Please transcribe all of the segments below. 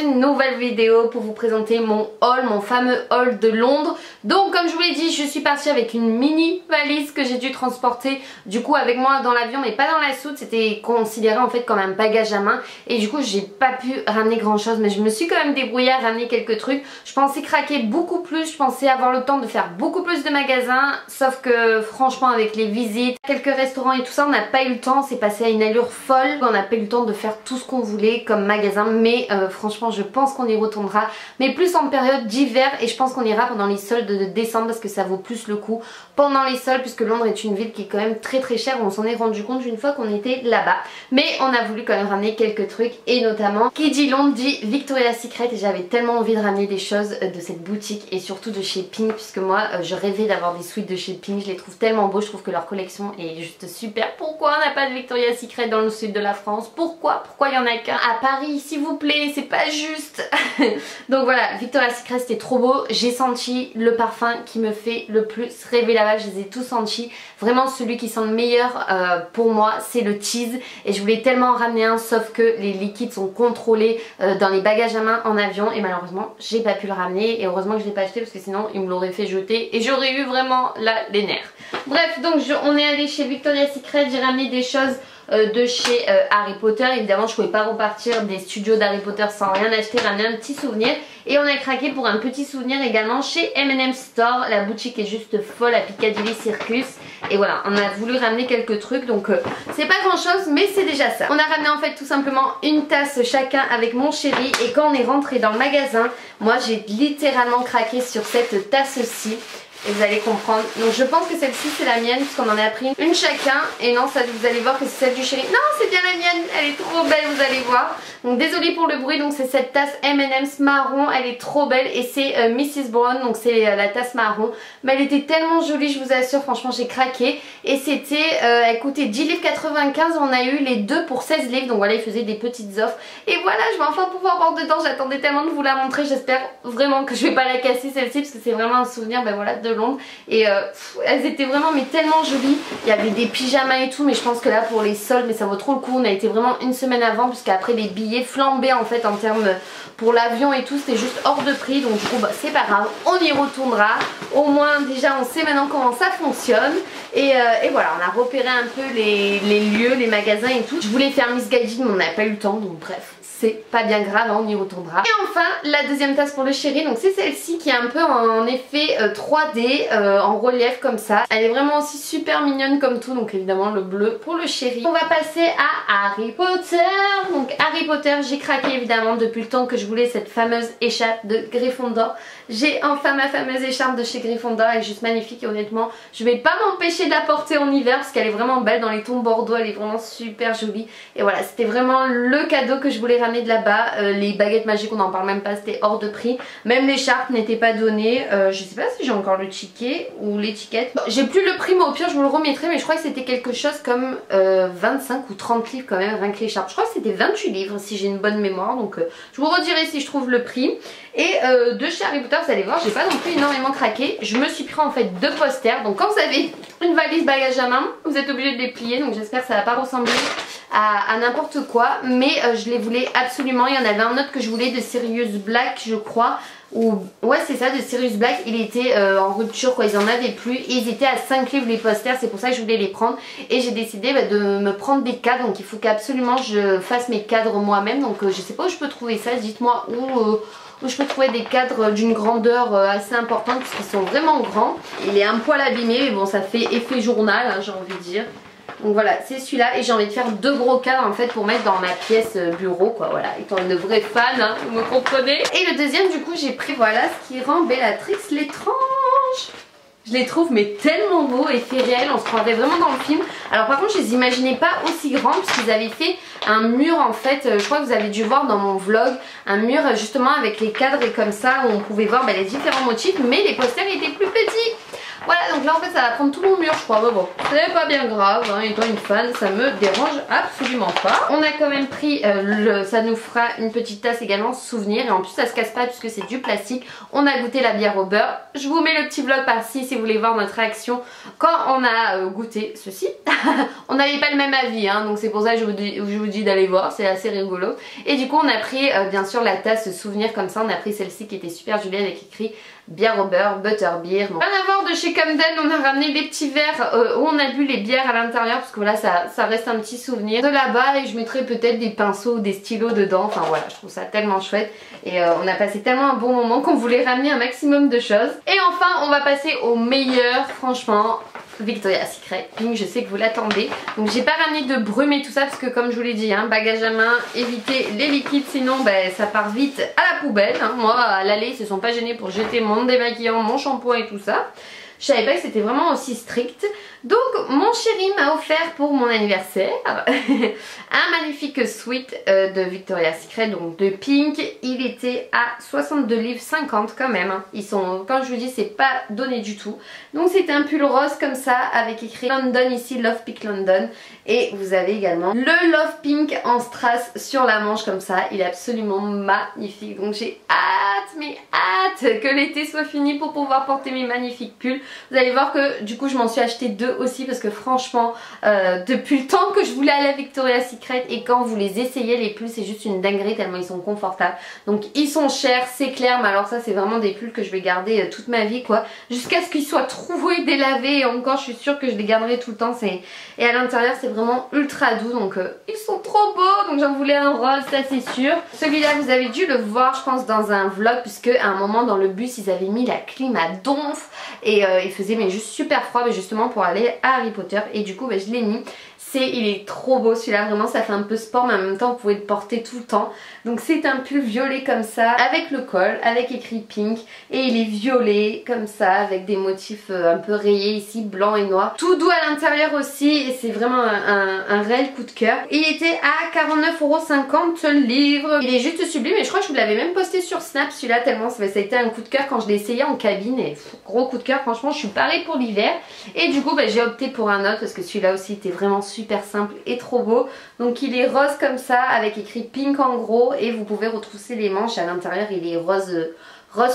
une nouvelle vidéo pour vous présenter mon haul, mon fameux haul de Londres. Donc comme je vous l'ai dit, je suis partie avec une mini valise que j'ai dû transporter du coup avec moi dans l'avion mais pas dans la soute. C'était considéré en fait comme un bagage à main et du coup j'ai pas pu ramener grand chose, mais je me suis quand même débrouillée à ramener quelques trucs. Je pensais craquer beaucoup plus, je pensais avoir le temps de faire beaucoup plus de magasins, sauf que franchement avec les visites, quelques restaurants et tout ça, on n'a pas eu le temps, c'est passé à une allure folle. On n'a pas eu le temps de faire tout ce qu'on voulait comme magasin, mais franchement je pense qu'on y retournera, mais plus en période d'hiver, et je pense qu'on ira pendant les soldes de décembre parce que ça vaut plus le coup pendant les soldes, puisque Londres est une ville qui est quand même très chère. On s'en est rendu compte une fois qu'on était là-bas, mais on a voulu quand même ramener quelques trucs, et notamment qui dit Londres dit Victoria's Secret, et j'avais tellement envie de ramener des choses de cette boutique et surtout de chez Pink, puisque moi je rêvais d'avoir des suites de chez Pink. Je les trouve tellement beaux, je trouve que leur collection est juste super. Pourquoi on n'a pas de Victoria's Secret dans le sud de la France? Pourquoi il y en a qu'un à Paris, s'il vous plaît? C'est pas juste. Donc voilà, Victoria's Secret c'était trop beau. J'ai senti le parfum qui me fait le plus rêver là-bas, je les ai tous sentis. Vraiment celui qui sent le meilleur pour moi c'est le Tease, et je voulais tellement en ramener un, sauf que les liquides sont contrôlés dans les bagages à main en avion, et malheureusement j'ai pas pu le ramener, et heureusement que je l'ai pas acheté parce que sinon il me l'aurait fait jeter et j'aurais eu vraiment là les nerfs. Bref, donc on est allé chez Victoria's Secret, j'ai ramené des choses de chez Harry Potter. Évidemment je pouvais pas repartir des studios d'Harry Potter sans rien acheter, ramener un petit souvenir, et on a craqué pour un petit souvenir également chez M&M Store. La boutique est juste folle à Piccadilly Circus, et voilà, on a voulu ramener quelques trucs, donc c'est pas grand chose mais c'est déjà ça. On a ramené en fait tout simplement une tasse chacun avec mon chéri, et quand on est rentré dans le magasin, moi j'ai littéralement craqué sur cette tasse-ci. Et vous allez comprendre. Donc je pense que celle-ci c'est la mienne puisqu'on en a pris une chacun. Et non, ça vous allez voir que c'est celle du chéri. Non, c'est bien la mienne, elle est trop belle, vous allez voir. Donc désolée pour le bruit, donc c'est cette tasse M&M's marron, elle est trop belle, et c'est Mrs Brown, donc c'est la tasse marron. Mais elle était tellement jolie, je vous assure, franchement j'ai craqué. Et c'était, elle coûtait 10 livres 95, on a eu les deux pour 16 livres. Donc voilà, ils faisaient des petites offres. Et voilà, je vais enfin pouvoir voir dedans, j'attendais tellement de vous la montrer. J'espère vraiment que je vais pas la casser celle-ci, parce que c'est vraiment un souvenir, ben voilà, de Londres. Et elles étaient vraiment mais tellement jolies. Il y avait des pyjamas et tout, mais je pense que là pour les soldes, mais ça vaut trop le coup. On a été vraiment une semaine avant, puisqu'après les billets flambaient en fait en termes pour l'avion et tout, c'était juste hors de prix. Donc du coup bah, c'est pas grave, on y retournera. Au moins déjà on sait maintenant comment ça fonctionne. Et voilà, on a repéré un peu les lieux, les magasins et tout. Je voulais faire Miss Guided mais on n'a pas eu le temps, donc bref, c'est pas bien grave, on y retournera. Et enfin la deuxième tasse pour le chéri, donc c'est celle-ci qui est un peu en effet 3D, en relief comme ça. Elle est vraiment aussi super mignonne comme tout, donc évidemment le bleu pour le chéri. On va passer à Harry Potter. Donc Harry Potter, j'ai craqué évidemment depuis le temps que je voulais cette fameuse écharpe de Gryffondor. J'ai enfin ma fameuse écharpe de chez Gryffondor, elle est juste magnifique, et honnêtement je vais pas m'empêcher de la porter en hiver parce qu'elle est vraiment belle dans les tons bordeaux, elle est vraiment super jolie. Et voilà, c'était vraiment le cadeau que je voulais ramener de là-bas. Les baguettes magiques on n'en parle même pas, c'était hors de prix. Même l'écharpe n'était pas donnée. Je sais pas si j'ai encore le ticket ou l'étiquette. Bon, j'ai plus le prix, mais au pire je vous le remettrai, mais je crois que c'était quelque chose comme 25 ou 30 livres quand même, rien que l'écharpe. Je crois que c'était 28 livres si j'ai une bonne mémoire, donc je vous redirai si je trouve le prix. Et de chez Harry Potter, vous allez voir, j'ai pas non plus énormément craqué. Je me suis pris en fait deux posters. Donc quand vous avez une valise bagage à main, vous êtes obligé de les plier, donc j'espère que ça va pas ressembler à n'importe quoi, mais je les voulais absolument. Il y en avait un autre que je voulais de Sirius Black je crois, ou ouais c'est ça, de Sirius Black. Il était en rupture quoi, ils en avaient plus, et ils étaient à 5 livres les posters, c'est pour ça que je voulais les prendre. Et j'ai décidé de me prendre des cadres, donc il faut qu'absolument je fasse mes cadres moi-même. Donc je sais pas où je peux trouver ça, dites-moi où je peux trouver des cadres d'une grandeur assez importante, parce qu'ils sont vraiment grands. Il est un poil abîmé, mais bon ça fait effet journal hein, j'ai envie de dire. Donc voilà, c'est celui-là, et j'ai envie de faire deux gros cadres en fait pour mettre dans ma pièce bureau quoi, voilà, étant une vraie fan, hein, vous me comprenez. Et le deuxième du coup j'ai pris, voilà, ce qui rend Bellatrix l'étrange. Je les trouve mais tellement beaux, effets réels, on se croirait vraiment dans le film. Alors par contre je les imaginais pas aussi grands, puisqu'ils avaient fait un mur en fait, je crois que vous avez dû voir dans mon vlog, un mur justement avec les cadres et comme ça, où on pouvait voir les différents motifs, mais les posters étaient plus petits. Voilà, donc là en fait ça va prendre tout mon mur je crois, mais bon c'est pas bien grave hein. Étant une fan ça me dérange absolument pas. On a quand même pris ça nous fera une petite tasse également souvenir, et en plus ça se casse pas puisque c'est du plastique. On a goûté la bière au beurre, je vous mets le petit vlog par-ci si vous voulez voir notre réaction quand on a goûté ceci. On n'avait pas le même avis hein, donc c'est pour ça que je vous dis d'aller voir, c'est assez rigolo. Et du coup on a pris bien sûr la tasse souvenir comme ça, on a pris celle-ci qui était super jolie avec écrit bière au beurre, butterbeer. Bon. Rien à voir de chez Camden, on a ramené des petits verres où on a bu les bières à l'intérieur parce que voilà ça reste un petit souvenir de là-bas, et je mettrai peut-être des pinceaux ou des stylos dedans. Enfin voilà, je trouve ça tellement chouette et on a passé tellement un bon moment qu'on voulait ramener un maximum de choses. Et enfin on va passer au meilleur, franchement, Victoria's Secret Pink, je sais que vous l'attendez. Donc j'ai pas ramené de brume et tout ça parce que comme je vous l'ai dit hein, bagage à main, évitez les liquides sinon ça part vite à la poubelle hein. Moi à l'aller ils se sont pas gênés pour jeter mon démaquillant, mon shampoing et tout ça. Je savais pas que c'était vraiment aussi strict. Donc mon chéri m'a offert pour mon anniversaire un magnifique sweat de Victoria's Secret, donc de Pink. Il était à 62 livres 50 quand même hein. Ils sont, quand je vous dis, c'est pas donné du tout. Donc c'est un pull rose comme ça avec écrit London ici, Love Pink London. Et vous avez également le Love Pink en strass sur la manche comme ça. Il est absolument magnifique. Donc j'ai hâte, mais hâte que l'été soit fini pour pouvoir porter mes magnifiques pulls. Vous allez voir que du coup je m'en suis acheté deux aussi parce que franchement depuis le temps que je voulais aller à Victoria's Secret, et quand vous les essayez les pulls c'est juste une dinguerie tellement ils sont confortables. Donc ils sont chers c'est clair, mais alors ça c'est vraiment des pulls que je vais garder toute ma vie quoi, jusqu'à ce qu'ils soient troués, délavés, et encore je suis sûre que je les garderai tout le temps. Et à l'intérieur c'est vraiment ultra doux, donc ils sont trop beaux, donc j'en voulais un rose, ça c'est sûr. Celui-là vous avez dû le voir je pense dans un vlog, puisque à un moment dans le bus ils avaient mis la clim à donf et il faisait mais juste super froid, mais justement pour aller à Harry Potter, et du coup je l'ai mis. Il est trop beau celui-là, vraiment ça fait un peu sport mais en même temps vous pouvez le porter tout le temps. Donc c'est un pull violet comme ça avec le col, avec écrit Pink, et il est violet comme ça avec des motifs un peu rayés ici, blanc et noir. Tout doux à l'intérieur aussi, et c'est vraiment un réel coup de cœur. Il était à 49,50 € le livre. Il est juste sublime, et je crois que je vous l'avais même posté sur Snap celui-là, tellement ça a été un coup de cœur quand je l'ai essayé en cabine, et gros coup de cœur, franchement je suis parée pour l'hiver. Et du coup j'ai opté pour un autre parce que celui-là aussi était vraiment super simple et trop beau. Donc il est rose comme ça avec écrit Pink en gros, et vous pouvez retrousser les manches. À l'intérieur il est rose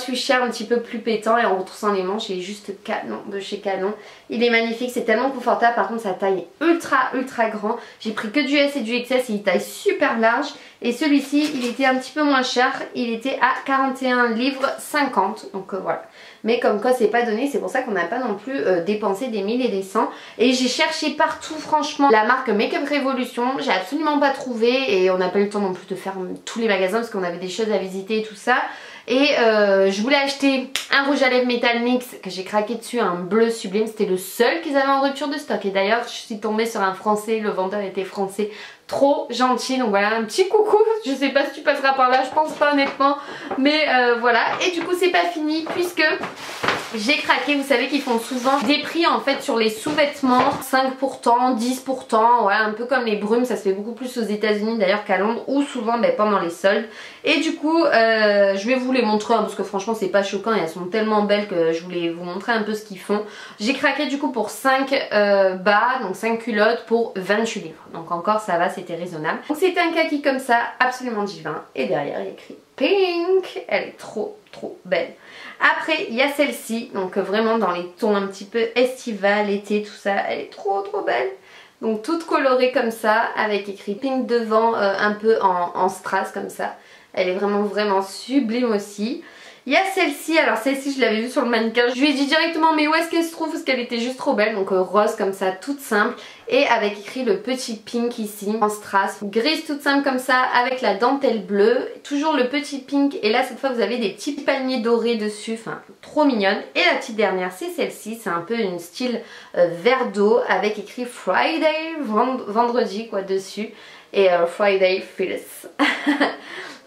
fuchsia un petit peu plus pétant, et en retroussant les manches il est juste canon de chez Canon. Il est magnifique, c'est tellement confortable. Par contre sa taille est ultra grand. J'ai pris que du S et du XS, il taille super large. Et celui-ci il était un petit peu moins cher, il était à 41 livres 50. Donc voilà. Mais comme quoi c'est pas donné, c'est pour ça qu'on n'a pas non plus dépensé des 1000 et des 100. Et j'ai cherché partout franchement la marque Makeup Revolution, j'ai absolument pas trouvé, et on n'a pas eu le temps non plus de faire tous les magasins parce qu'on avait des choses à visiter et tout ça. Et je voulais acheter un rouge à lèvres Metal Mix que j'ai craqué dessus, un bleu sublime, c'était le seul qu'ils avaient en rupture de stock. Et d'ailleurs je suis tombée sur un français, le vendeur était français, trop gentil. Donc voilà, un petit coucou, je sais pas si tu passeras par là, je pense pas honnêtement, mais voilà. Et du coup c'est pas fini puisque j'ai craqué. Vous savez qu'ils font souvent des prix en fait sur les sous-vêtements, 5 pour tant, 10 pour tant, voilà, un peu comme les brumes, ça se fait beaucoup plus aux États-Unis d'ailleurs qu'à Londres, ou souvent pendant les soldes. Et du coup je vais vous les montrer hein, parce que franchement c'est pas choquant et elles sont tellement belles que je voulais vous montrer un peu ce qu'ils font. J'ai craqué du coup pour 5 bas, donc 5 culottes pour 28 livres, donc encore ça va, c'était raisonnable. Donc c'est un kaki comme ça, absolument divin, et derrière il y a écrit Pink, elle est trop belle. Après il y a celle-ci, donc vraiment dans les tons un petit peu estival, été, tout ça, elle est trop belle. Donc toute colorée comme ça, avec écrit Pink devant, un peu en strass comme ça. Elle est vraiment sublime aussi. Il y a celle-ci, alors celle-ci je l'avais vue sur le mannequin, je lui ai dit directement mais où est-ce qu'elle se trouve parce qu'elle était juste trop belle. Donc rose comme ça, toute simple, et avec écrit le petit Pink ici en strass, grise toute simple comme ça avec la dentelle bleue, toujours le petit Pink, et là cette fois vous avez des petits palmiers dorés dessus, enfin trop mignonne. Et la petite dernière c'est celle-ci, c'est un peu une style vert d'eau avec écrit Friday, vendredi quoi dessus, et Friday feels.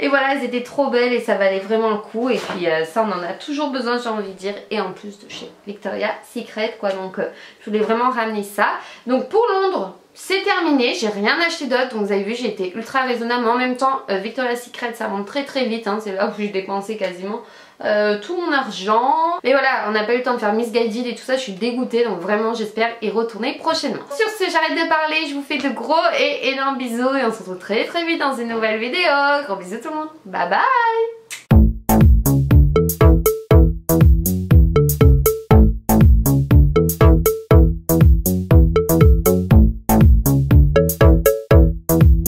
Et voilà, elles étaient trop belles et ça valait vraiment le coup. Et puis ça on en a toujours besoin, j'ai envie de dire. Et en plus de chez Victoria's Secret quoi. Donc je voulais vraiment ramener ça. Donc pour Londres c'est terminé, j'ai rien acheté d'autre. Donc vous avez vu j'ai été ultra raisonnable. Mais en même temps Victoria's Secret ça monte très vite hein. C'est là où j'ai dépensé quasiment tout mon argent. Mais voilà, on n'a pas eu le temps de faire Missguided et tout ça, je suis dégoûtée, donc vraiment j'espère y retourner prochainement. Sur ce, j'arrête de parler, je vous fais de gros et énormes bisous et on se retrouve très vite dans une nouvelle vidéo. Gros bisous tout le monde, bye bye.